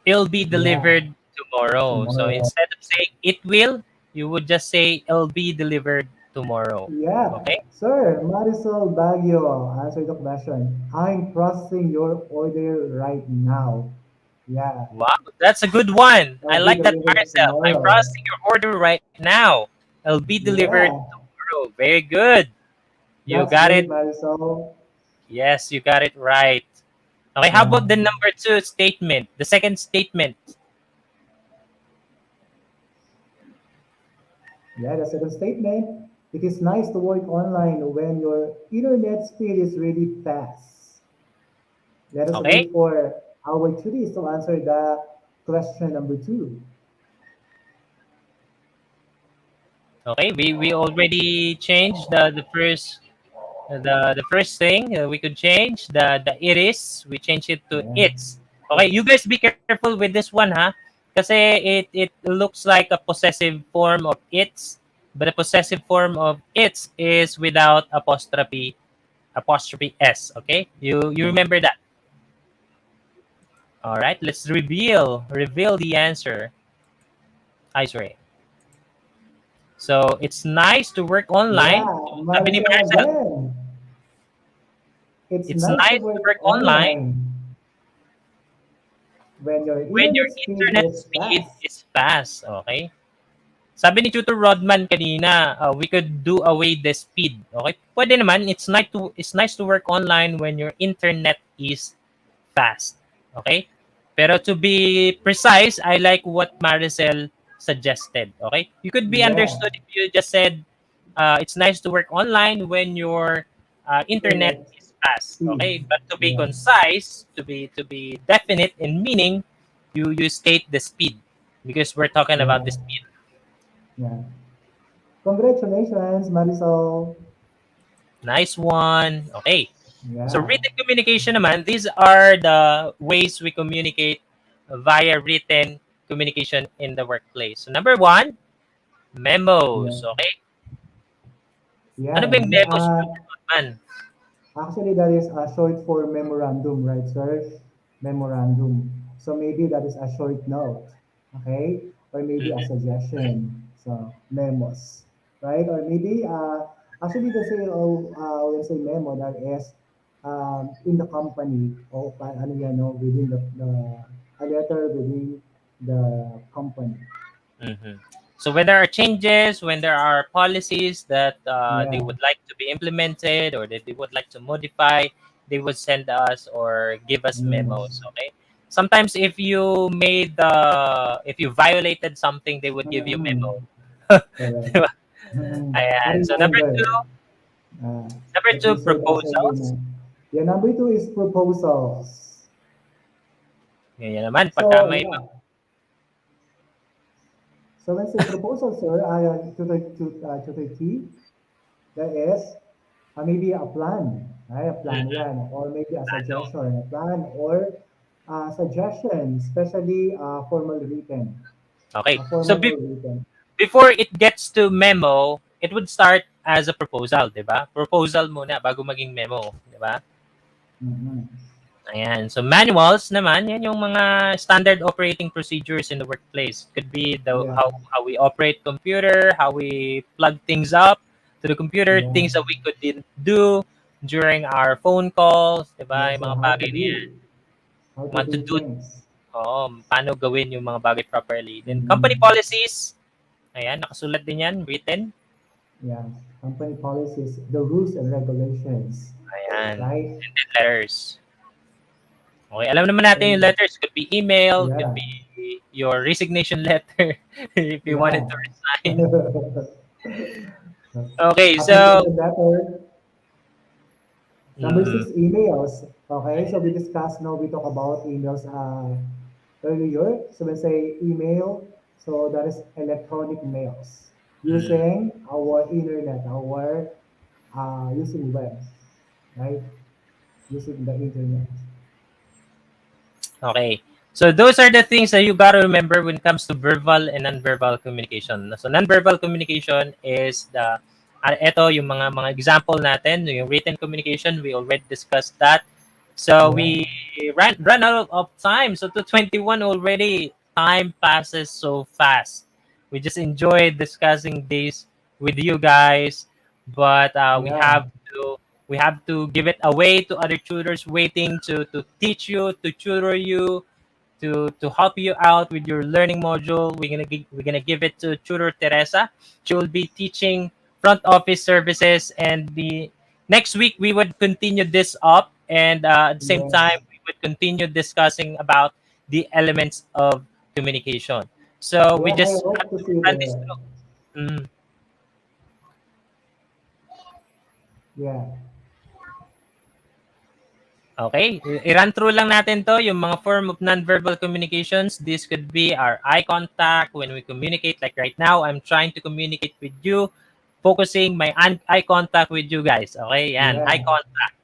[SPEAKER 3] it'll be
[SPEAKER 4] Yeah.
[SPEAKER 3] delivered tomorrow. So
[SPEAKER 4] Tomorrow.
[SPEAKER 3] instead of saying it will, you would just say it'll be delivered tomorrow.
[SPEAKER 4] Yeah.
[SPEAKER 3] Okay?
[SPEAKER 4] Sir, Marisol Baguio, answer the question. I'm processing your order right now. Yeah.
[SPEAKER 3] Wow, that's a good one. I
[SPEAKER 4] I'll be
[SPEAKER 3] like that,
[SPEAKER 4] delivered
[SPEAKER 3] Marcel. I'm
[SPEAKER 4] tomorrow.
[SPEAKER 3] processing your order right now. It'll be delivered
[SPEAKER 4] Yeah.
[SPEAKER 3] tomorrow. Very good. You
[SPEAKER 4] That's
[SPEAKER 3] got it.
[SPEAKER 4] great, Marisol.
[SPEAKER 3] Yes, you got it right. Okay, how
[SPEAKER 4] Yeah.
[SPEAKER 3] about the number two statement? The second statement.
[SPEAKER 4] Yeah, that's a good statement. It is nice to work online when your internet speed is really fast. Let us
[SPEAKER 3] Okay?
[SPEAKER 4] wait for our tutorials to answer the question number 2.
[SPEAKER 3] Okay, we already changed the first thing we could change the it is. We change it to
[SPEAKER 4] Yeah.
[SPEAKER 3] it's. Okay, you
[SPEAKER 4] It's
[SPEAKER 3] guys be careful with this one, ha? Kasi it looks like a possessive form of it's, but the possessive form of it's is without apostrophe s. Okay, you
[SPEAKER 4] yeah.
[SPEAKER 3] remember that? All right, let's reveal the answer. I sorry. So it's nice to work online.
[SPEAKER 4] Yeah,
[SPEAKER 3] So, sabi ni
[SPEAKER 4] Maricel
[SPEAKER 3] Maricel,
[SPEAKER 4] again. It's
[SPEAKER 3] it's
[SPEAKER 4] nice to
[SPEAKER 3] nice to
[SPEAKER 4] work
[SPEAKER 3] work online
[SPEAKER 4] online when your
[SPEAKER 3] when your
[SPEAKER 4] internet speed
[SPEAKER 3] internet
[SPEAKER 4] is
[SPEAKER 3] speed
[SPEAKER 4] fast.
[SPEAKER 3] is fast. Okay? Sabi ni Tutor Rodman kanina, we could do away the speed. Okay? Pwede naman, it's nice to work online when your internet is fast. Okay? Pero to be precise, I like what Maricel suggested. Okay? You could be
[SPEAKER 4] Yeah,
[SPEAKER 3] understood if you just said, it's nice to work online when your internet
[SPEAKER 4] internet
[SPEAKER 3] is fast.
[SPEAKER 4] speed.
[SPEAKER 3] Okay? But to be
[SPEAKER 4] Yeah,
[SPEAKER 3] concise, to be definite in meaning, you state the speed because we're talking about
[SPEAKER 4] yeah,
[SPEAKER 3] the speed.
[SPEAKER 4] yeah. Congratulations, Marisol.
[SPEAKER 3] Nice one. Okay. So
[SPEAKER 4] Yeah,
[SPEAKER 3] written communication naman, these are the ways we communicate via written communication in the workplace. So number one,
[SPEAKER 4] yeah,
[SPEAKER 3] memos. Okay? Ano ba
[SPEAKER 4] yeah.
[SPEAKER 3] yung memos, man?
[SPEAKER 4] Actually, that is a short for memorandum, right, sir? Memorandum. So maybe that is a short note, okay? Or maybe a
[SPEAKER 3] Mhm.
[SPEAKER 4] suggestion. So memos, right? Or maybe actually they say when say memo that is in the company o ano yan, no, within the a letter within the company.
[SPEAKER 3] Mhm. So when there are changes, when there are policies that they
[SPEAKER 4] Yeah.
[SPEAKER 3] would like to be implemented or that they would like to modify, they would send us or give us
[SPEAKER 4] Memos.
[SPEAKER 3] memos. Okay. Sometimes if you violated something, they would give you
[SPEAKER 4] Mm-mm.
[SPEAKER 3] memo.
[SPEAKER 4] Correct.
[SPEAKER 3] Diba?
[SPEAKER 4] Mm-mm. A
[SPEAKER 3] Ayan. So
[SPEAKER 4] reminder. Uh,
[SPEAKER 3] number
[SPEAKER 4] that
[SPEAKER 3] two,
[SPEAKER 4] you serve as a
[SPEAKER 3] proposals.
[SPEAKER 4] human. Yeah, number two is proposals.
[SPEAKER 3] Ganyan naman, pagka
[SPEAKER 4] So
[SPEAKER 3] may
[SPEAKER 4] yeah, so when say proposal, sir, to the key, that is maybe a plan, right? A plan,
[SPEAKER 3] Mhm.
[SPEAKER 4] yan, or maybe a
[SPEAKER 3] Ano.
[SPEAKER 4] suggestion, a plan, or suggestion, especially
[SPEAKER 3] Okay. So
[SPEAKER 4] formal or written.
[SPEAKER 3] before it gets to memo, it would start as a proposal, 'di ba? Proposal muna bago maging memo, 'di ba?
[SPEAKER 4] Mm-hmm.
[SPEAKER 3] Ayan. So manuals naman, yan yung mga standard operating procedures in the workplace. Could be the
[SPEAKER 4] Yeah,
[SPEAKER 3] how we operate computer, how we plug things up to the computer,
[SPEAKER 4] yeah,
[SPEAKER 3] things that we couldn't do during our phone calls, 'di ba?
[SPEAKER 4] yeah.
[SPEAKER 3] Yung
[SPEAKER 4] So
[SPEAKER 3] mga
[SPEAKER 4] how to
[SPEAKER 3] bagay na yan.
[SPEAKER 4] do, how to
[SPEAKER 3] Mga to
[SPEAKER 4] do
[SPEAKER 3] do,
[SPEAKER 4] things.
[SPEAKER 3] paano gawin yung mga bagay properly. Then company
[SPEAKER 4] Mm-hmm.
[SPEAKER 3] policies, ayan, nakasulat din yan, written.
[SPEAKER 4] Yeah, company policies, the rules and regulations,
[SPEAKER 3] Ayan.
[SPEAKER 4] right?
[SPEAKER 3] And then letters. Okay, alam naman natin yung
[SPEAKER 4] And
[SPEAKER 3] letters. Could be email, could
[SPEAKER 4] yeah,
[SPEAKER 3] be your resignation letter if you wanted
[SPEAKER 4] yeah.
[SPEAKER 3] to resign. Okay, so
[SPEAKER 4] Application letter. Number
[SPEAKER 3] mm,
[SPEAKER 4] six, emails. Okay, so we discussed now, we talk about emails earlier. So when say email, so that is electronic mails
[SPEAKER 3] mm,
[SPEAKER 4] using our internet, our using web, right? Using the internet.
[SPEAKER 3] okay. So those are the things that you gotta remember when it comes to verbal and nonverbal communication. So nonverbal communication is eto yung mga example natin, yung written communication, we already discussed that. So
[SPEAKER 4] Yeah,
[SPEAKER 3] we run out of time. So to 21 already, time passes so fast. We just enjoyed discussing this with you guys, but
[SPEAKER 4] yeah,
[SPEAKER 3] we have to give it away to other tutors waiting to teach you, to tutor you, to help you out with your learning module. We're gonna give it to tutor Teresa. She will be teaching front office services, and the next week we would continue this up, and at the same time
[SPEAKER 4] yes.
[SPEAKER 3] we would continue discussing about the elements of communication. So we
[SPEAKER 4] Yeah, I
[SPEAKER 3] just
[SPEAKER 4] hope
[SPEAKER 3] have
[SPEAKER 4] to
[SPEAKER 3] to
[SPEAKER 4] see you
[SPEAKER 3] run this
[SPEAKER 4] there.
[SPEAKER 3] through. Mm,
[SPEAKER 4] Yeah,
[SPEAKER 3] Okay, i-run through lang natin to, yung mga form of nonverbal communications. This could be our eye contact when we communicate. Like right now, I'm trying to communicate with you, focusing my eye contact with you guys. Okay, yan, eye
[SPEAKER 4] Yeah.
[SPEAKER 3] contact.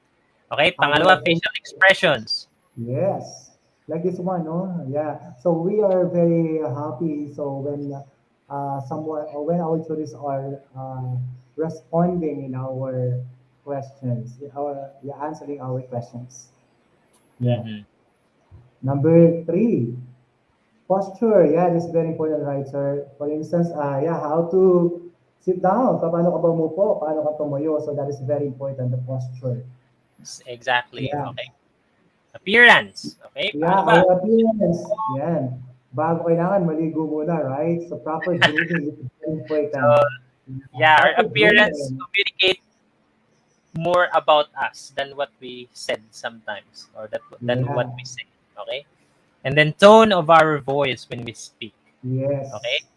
[SPEAKER 3] Okay, pangalawa,
[SPEAKER 4] Our
[SPEAKER 3] facial expressions.
[SPEAKER 4] Yes, like this one, no? Yeah. So we are very happy. So when someone or when our students are responding in our questions, answering our questions. Yeah.
[SPEAKER 3] Mhm.
[SPEAKER 4] Number three, posture. Yeah, this is very important, right, sir? For instance, how to sit down. Paano ka ba umupo? Paano ka tumayo? So that is very important, the posture.
[SPEAKER 3] Exactly.
[SPEAKER 4] Yeah.
[SPEAKER 3] Okay. Appearance. Okay,
[SPEAKER 4] Yeah,
[SPEAKER 3] paano ba?
[SPEAKER 4] our appearance. Yan. Bago kailangan maligo muna, right? So proper grooming is very
[SPEAKER 3] So,
[SPEAKER 4] important.
[SPEAKER 3] yeah, our
[SPEAKER 4] Proper
[SPEAKER 3] appearance
[SPEAKER 4] grooming.
[SPEAKER 3] communicate more about us than what we said sometimes, or than what
[SPEAKER 4] Yeah.
[SPEAKER 3] we say. Okay, and then tone of our voice when we speak. Okay,
[SPEAKER 4] Yes.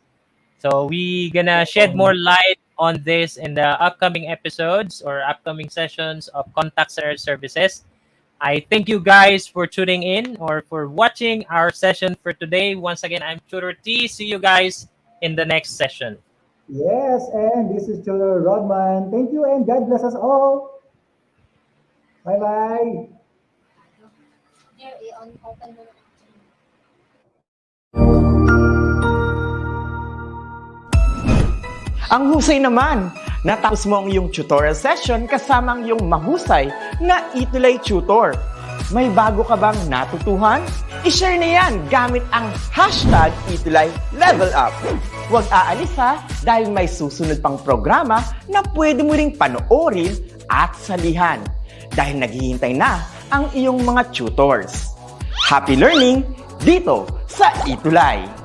[SPEAKER 3] so we gonna shed more light on this in the upcoming episodes or upcoming sessions of contact center services. I thank you guys for tuning in or for watching our session for today. Once again, I'm Tutor T. See you guys in the next session.
[SPEAKER 4] Yes, and this is Cholo Rodman. Thank you and God bless us all. Bye-bye.
[SPEAKER 5] Ang husay naman! Natapos mo ang iyong tutorial session kasama ang iyong mahusay na ETUlay tutor. May bago ka bang natutuhan? I-share na yan gamit ang hashtag ETUlay Level Up. Huwag aalis ha, dahil may susunod pang programa na pwede mo ring panoorin at salihan. Dahil naghihintay na ang iyong mga tutors. Happy learning dito sa ETUlay!